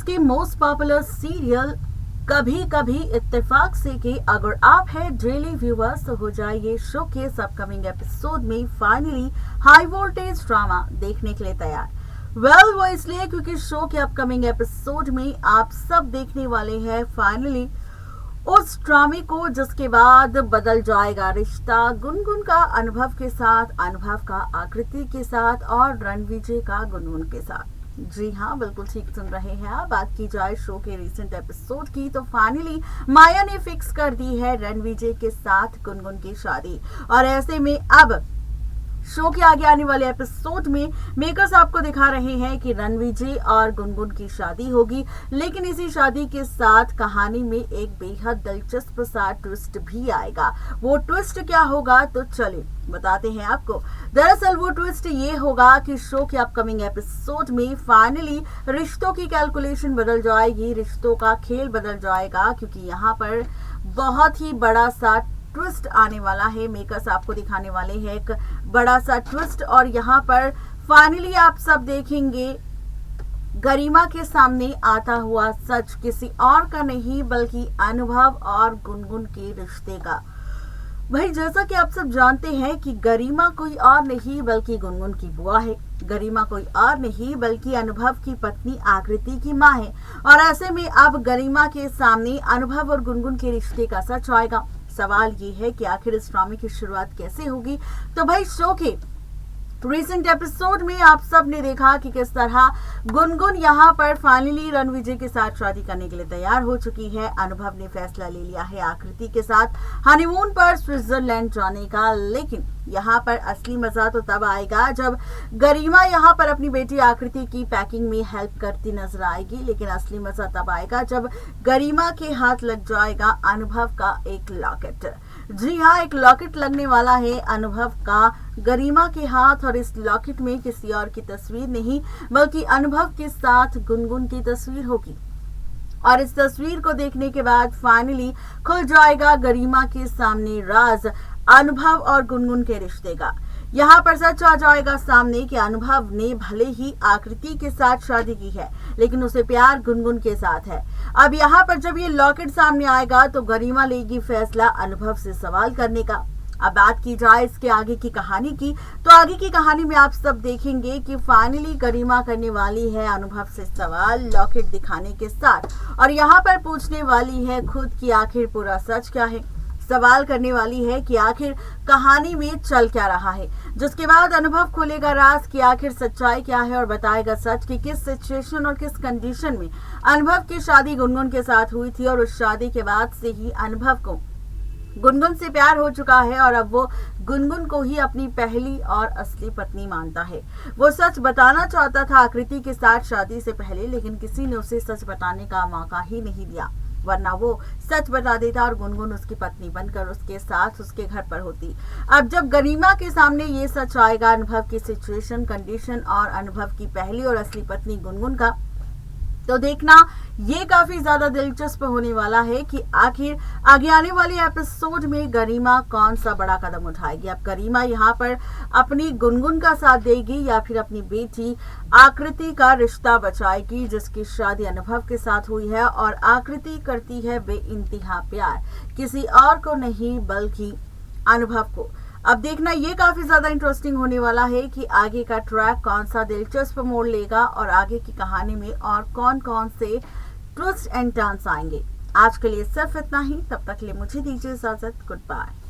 की most popular serial कभी कभी इत्तेफाक से कि अगर आप है डेली व्यूअर्स तो हो जाइए शो के अपकमिंग एपिसोड में फाइनली हाई वोल्टेज ड्रामा देखने के लिए तैयार। वो इसलिए क्योंकि शो के अपकमिंग एपिसोड में आप सब देखने वाले हैं फाइनली उस ड्रामे को जिसके बाद बदल जाएगा रिश्ता गुनगुन का अनुभव के साथ, अनुभव का आकृति के साथ और रणविजय का गुनगुन के साथ। जी हाँ, बिल्कुल ठीक सुन रहे हैं आप। बात की जाए शो के रिसेंट एपिसोड की तो फाइनली माया ने फिक्स कर दी है रणविजय के साथ गुनगुन की शादी। और ऐसे में अब शो के आगे आने वाले एपिसोड में मेकर्स आपको दिखा रहे हैं कि रणविजय और गुनगुन की शादी होगी, लेकिन इसी शादी के साथ कहानी में एक बेहद दिलचस्प सा ट्विस्ट भी आएगा। वो ट्विस्ट क्या होगा तो चलिए बताते हैं आपको। दरअसल वो ट्विस्ट ये होगा कि शो के अपकमिंग एपिसोड में फाइनली रिश्तों की कैलकुलेशन बदल जाएगी, रिश्तों का खेल बदल जाएगा, क्योंकि यहाँ पर बहुत ही बड़ा सा ट्विस्ट आने वाला है। मेकर्स आपको दिखाने वाले हैं एक बड़ा सा ट्विस्ट और यहाँ पर फाइनली आप सब देखेंगे गरिमा के सामने आता हुआ सच किसी और का नहीं बल्कि अनुभव और गुनगुन के रिश्ते का। भाई जैसा कि आप सब जानते हैं कि गरिमा कोई और नहीं बल्कि गुनगुन की बुआ है, गरिमा कोई और नहीं बल्कि अनुभव की पत्नी आकृति की माँ है। और ऐसे में अब गरिमा के सामने अनुभव और गुनगुन के रिश्ते का सच आएगा। सवाल ये है कि आखिर इस ड्रामे की शुरुआत कैसे होगी। तो भाई शो के रिसेंट एपिसोड में आप सब ने देखा कि किस तरह गुनगुन यहाँ पर फाइनली रणविजय के साथ शादी करने के लिए तैयार हो चुकी है। अनुभव ने फैसला ले लिया है आकृति के साथ हनीमून पर स्विट्जरलैंड जाने का। लेकिन यहाँ पर असली मजा तो तब आएगा जब गरिमा यहाँ पर अपनी बेटी आकृति की पैकिंग में हेल्प करती नजर आएगी। लेकिन असली मजा तब आएगा जब गरिमा के हाथ लग जाएगा अनुभव का एक लॉकेट। जी हाँ, एक लॉकेट लगने वाला है अनुभव का गरिमा के हाथ और इस लॉकेट में किसी और की तस्वीर नहीं बल्कि अनुभव के साथ गुनगुन की तस्वीर होगी। और इस तस्वीर को देखने के बाद फाइनली खुल जाएगा गरिमा के सामने राज अनुभव और गुनगुन के रिश्ते का। यहाँ पर सच आ जाएगा सामने कि अनुभव ने भले ही आकृति के साथ शादी की है लेकिन उसे प्यार गुनगुन के साथ है। अब यहाँ पर जब ये लॉकेट सामने आएगा तो गरिमा लेगी फैसला अनुभव से सवाल करने का। अब बात की जाए इसके आगे की कहानी की तो आगे की कहानी में आप सब देखेंगे कि फाइनली गरिमा करने वाली है अनुभव से सवाल लॉकेट दिखाने के साथ। और यहाँ पर पूछने वाली है खुद की आखिर पूरा सच क्या है। सवाल करने वाली है कि आखिर कहानी में चल क्या रहा है, जिसके बाद अनुभव खोलेगा राज की आखिर सच्चाई क्या है और बताएगा सच कि किस सिचुएशन और किस कंडीशन में अनुभव की शादी गुनगुन के साथ हुई थी। और उस शादी के बाद से ही अनुभव को गुनगुन से प्यार हो चुका है और अब वो गुनगुन को ही अपनी पहली और असली पत्नी मानता है। वो सच बताना चाहता था आकृति के साथ शादी से पहले, लेकिन किसी ने उसे सच बताने का मौका ही नहीं दिया, वरना वो सच बता देता और गुनगुन उसकी पत्नी बनकर उसके साथ उसके घर पर होती। अब जब गरिमा के सामने ये सच आएगा अनुभव की सिचुएशन, कंडीशन और अनुभव की पहली और असली पत्नी गुनगुन का, तो देखना ये काफी ज्यादा दिलचस्प होने वाला है कि आखिर आगे आने वाले एपिसोड में गरिमा कौन सा बड़ा कदम उठाएगी। अब गरिमा यहाँ पर अपनी गुनगुन का साथ देगी या फिर अपनी बेटी आकृति का रिश्ता बचाएगी जिसकी शादी अनुभव के साथ हुई है। और आकृति करती है बेइंतहा प्यार किसी और को नहीं बल्कि अनुभव को। अब देखना ये काफी ज्यादा इंटरेस्टिंग होने वाला है कि आगे का ट्रैक कौन सा दिलचस्प मोड़ लेगा और आगे की कहानी में और कौन कौन से ट्विस्ट एंड टर्न्स आएंगे। आज के लिए सिर्फ इतना ही, तब तक के लिए मुझे दीजिए इजाजत। Good bye.